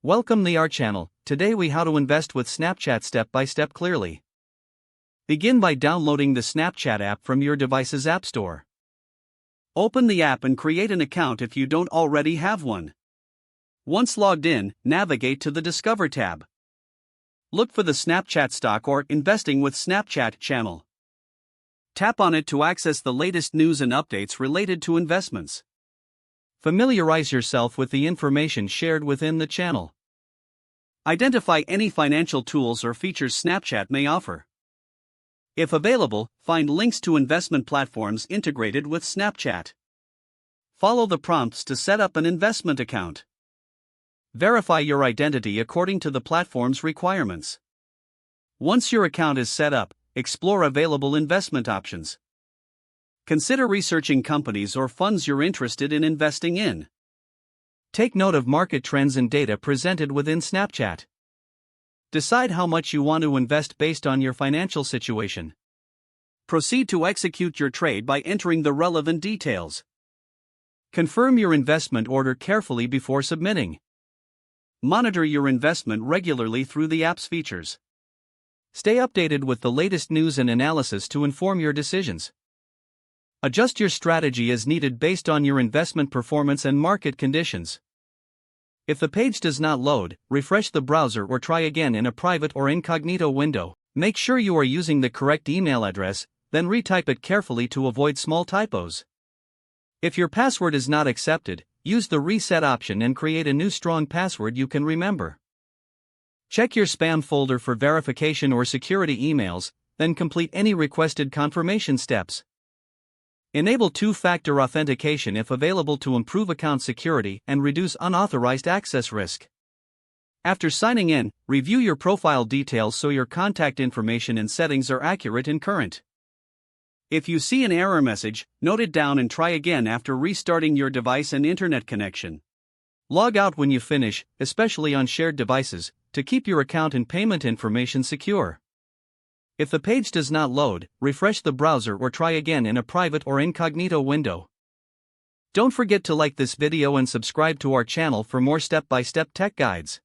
Welcome to our channel. Today we how to invest with Snapchat step by step clearly. Begin by downloading the Snapchat app from your device's app store. Open the app and create an account if you don't already have one. Once logged in, navigate to the Discover tab. Look for the Snapchat Stock or Investing with Snapchat channel. Tap on it to access the latest news and updates related to investments. Familiarize yourself with the information shared within the channel. Identify any financial tools or features Snapchat may offer. If available, find links to investment platforms integrated with Snapchat. Follow the prompts to set up an investment account. Verify your identity according to the platform's requirements. Once your account is set up, explore available investment options. Consider researching companies or funds you're interested in investing in. Take note of market trends and data presented within Snapchat. Decide how much you want to invest based on your financial situation. Proceed to execute your trade by entering the relevant details. Confirm your investment order carefully before submitting. Monitor your investment regularly through the app's features. Stay updated with the latest news and analysis to inform your decisions. Adjust your strategy as needed based on your investment performance and market conditions. If the page does not load, refresh the browser or try again in a private or incognito window. Make sure you are using the correct email address, then retype it carefully to avoid small typos. If your password is not accepted, use the reset option and create a new strong password you can remember. Check your spam folder for verification or security emails, then complete any requested confirmation steps. Enable two-factor authentication if available to improve account security and reduce unauthorized access risk. After signing in, review your profile details so your contact information and settings are accurate and current. If you see an error message, note it down and try again after restarting your device and internet connection. Log out when you finish, especially on shared devices, to keep your account and payment information secure. If the page does not load, refresh the browser or try again in a private or incognito window. Don't forget to like this video and subscribe to our channel for more step-by-step tech guides.